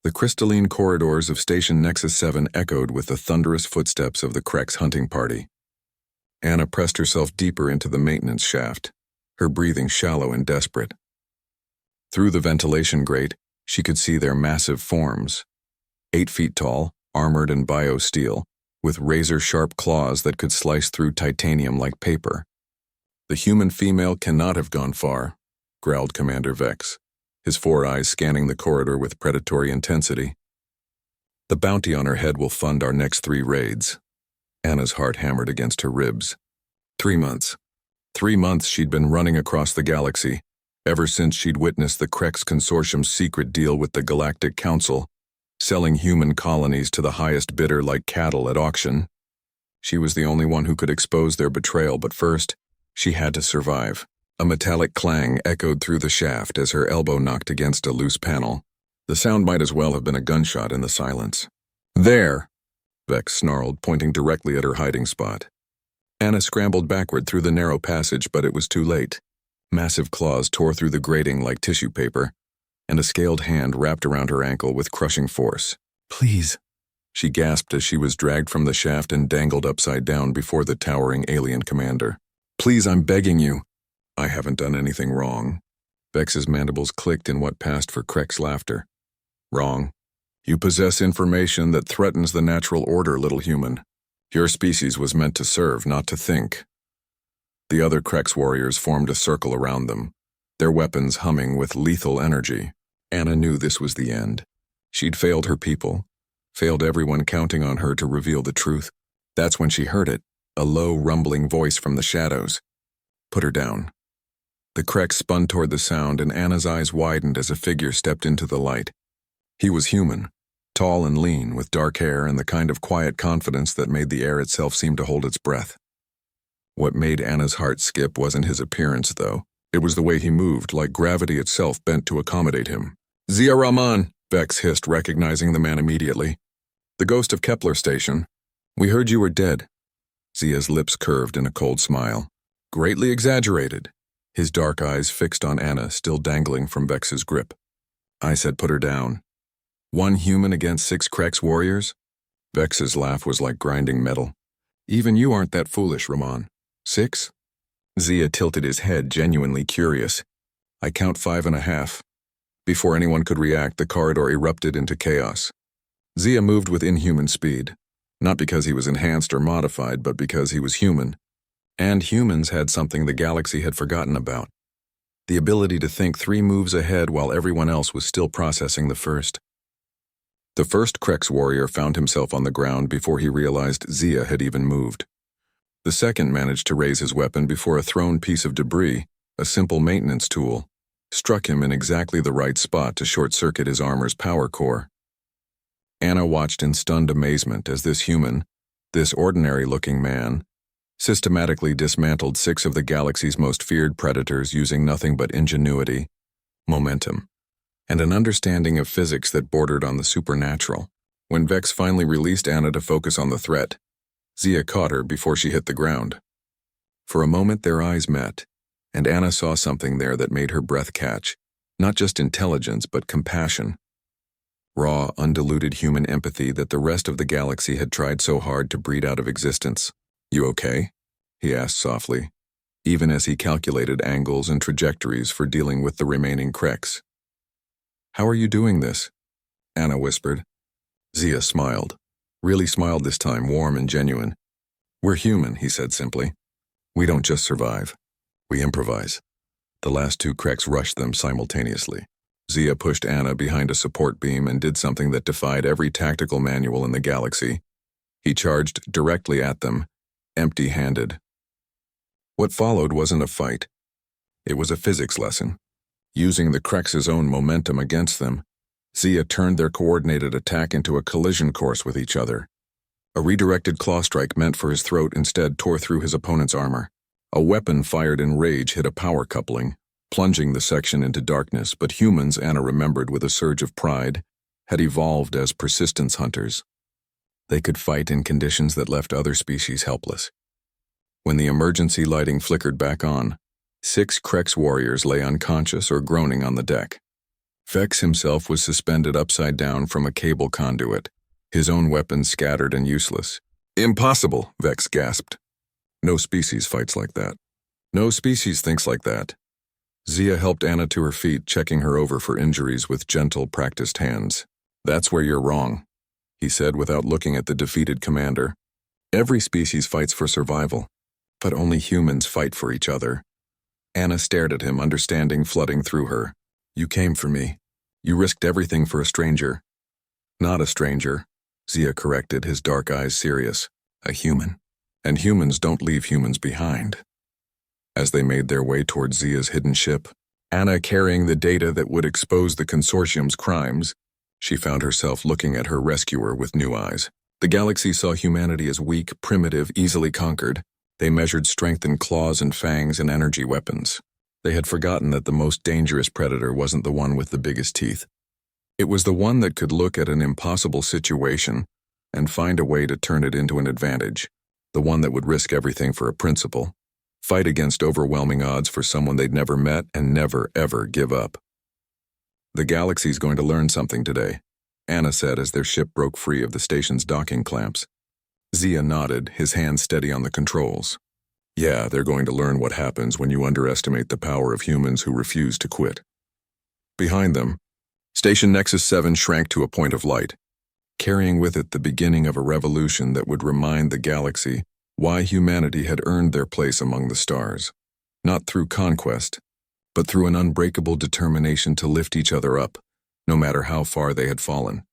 The crystalline corridors of Station Nexus 7 echoed with the thunderous footsteps of the Krex hunting party. Anna pressed herself deeper into the maintenance shaft, her breathing shallow and desperate. Through the ventilation grate, she could see their massive forms. 8 feet tall, armored in biosteel, with razor-sharp claws that could slice through titanium like paper. "The human female cannot have gone far," growled Commander Vex, his 4 eyes scanning the corridor with predatory intensity. "The bounty on her head will fund our next 3 raids." Anna's heart hammered against her ribs. 3 months. 3 months she'd been running across the galaxy, ever since she'd witnessed the Krex Consortium's secret deal with the Galactic Council, selling human colonies to the highest bidder like cattle at auction. She was the only one who could expose their betrayal, but first, she had to survive. A metallic clang echoed through the shaft as her elbow knocked against a loose panel. The sound might as well have been a gunshot in the silence. "There!" Vex snarled, pointing directly at her hiding spot. Anna scrambled backward through the narrow passage, but it was too late. Massive claws tore through the grating like tissue paper, and a scaled hand wrapped around her ankle with crushing force. "Please," she gasped as she was dragged from the shaft and dangled upside down before the towering alien commander. "Please, I'm begging you." "I haven't done anything wrong." Vex's mandibles clicked in what passed for Krex laughter. "Wrong. You possess information that threatens the natural order, little human. Your species was meant to serve, not to think." The other Krex warriors formed a circle around them, their weapons humming with lethal energy. Anna knew this was the end. She'd failed her people, failed everyone counting on her to reveal the truth. That's when she heard it, a low, rumbling voice from the shadows. "Put her down." The Krex spun toward the sound, and Anna's eyes widened as a figure stepped into the light. He was human, tall and lean, with dark hair and the kind of quiet confidence that made the air itself seem to hold its breath. What made Anna's heart skip wasn't his appearance, though. It was the way he moved, like gravity itself bent to accommodate him. "Zia Rahman," Vex hissed, recognizing the man immediately. "The ghost of Kepler Station. We heard you were dead." Zia's lips curved in a cold smile. "Greatly exaggerated." His dark eyes fixed on Anna, still dangling from Vex's grip. "I said put her down." 1 human against 6 Krex warriors? Vex's laugh was like grinding metal. "Even you aren't that foolish, Rahman. 6? Zia tilted his head, genuinely curious. "I count 5.5. Before anyone could react, the corridor erupted into chaos. Zia moved with inhuman speed, not because he was enhanced or modified, but because he was human. And humans had something the galaxy had forgotten about: the ability to think 3 moves ahead while everyone else was still processing the first. The first Krex warrior found himself on the ground before he realized Zia had even moved. The second managed to raise his weapon before a thrown piece of debris, a simple maintenance tool, struck him in exactly the right spot to short-circuit his armor's power core. Anna watched in stunned amazement as this human, this ordinary-looking man, systematically dismantled 6 of the galaxy's most feared predators using nothing but ingenuity, momentum, and an understanding of physics that bordered on the supernatural. When Vex finally released Anna to focus on the threat, Zia caught her before she hit the ground. For a moment their eyes met, and Anna saw something there that made her breath catch, not just intelligence but compassion. Raw, undiluted human empathy that the rest of the galaxy had tried so hard to breed out of existence. "You okay?" he asked softly, even as he calculated angles and trajectories for dealing with the remaining Krex. "How are you doing this?" Anna whispered. Zia smiled. Really smiled this time, warm and genuine. "We're human," he said simply. "We don't just survive. We improvise." The last 2 Krex rushed them simultaneously. Zia pushed Anna behind a support beam and did something that defied every tactical manual in the galaxy. He charged directly at them, empty-handed. What followed wasn't a fight. It was a physics lesson. Using the Krex's own momentum against them, Zia turned their coordinated attack into a collision course with each other. A redirected claw strike meant for his throat instead tore through his opponent's armor. A weapon fired in rage hit a power coupling, plunging the section into darkness, but humans, Anna remembered with a surge of pride, had evolved as persistence hunters. They could fight in conditions that left other species helpless. When the emergency lighting flickered back on, 6 Krex warriors lay unconscious or groaning on the deck. Vex himself was suspended upside down from a cable conduit, his own weapons scattered and useless. "Impossible," Vex gasped. "No species fights like that. No species thinks like that." Zia helped Anna to her feet, checking her over for injuries with gentle, practiced hands. "That's where you're wrong," he said without looking at the defeated commander. "Every species fights for survival, but only humans fight for each other." Anna stared at him, understanding flooding through her. "You came for me. You risked everything for a stranger." "Not a stranger," Zia corrected, his dark eyes serious. "A human. And humans don't leave humans behind." As they made their way toward Zia's hidden ship, Anna carrying the data that would expose the consortium's crimes, she found herself looking at her rescuer with new eyes. The galaxy saw humanity as weak, primitive, easily conquered. They measured strength in claws and fangs and energy weapons. They had forgotten that the most dangerous predator wasn't the one with the biggest teeth. It was the one that could look at an impossible situation and find a way to turn it into an advantage, the one that would risk everything for a principle, fight against overwhelming odds for someone they'd never met, and never, ever give up. "The galaxy's going to learn something today," Anna said as their ship broke free of the station's docking clamps. Zia nodded, his hands steady on the controls. "Yeah, they're going to learn what happens when you underestimate the power of humans who refuse to quit." Behind them, Station Nexus 7 shrank to a point of light, carrying with it the beginning of a revolution that would remind the galaxy why humanity had earned their place among the stars, not through conquest, but through an unbreakable determination to lift each other up, no matter how far they had fallen.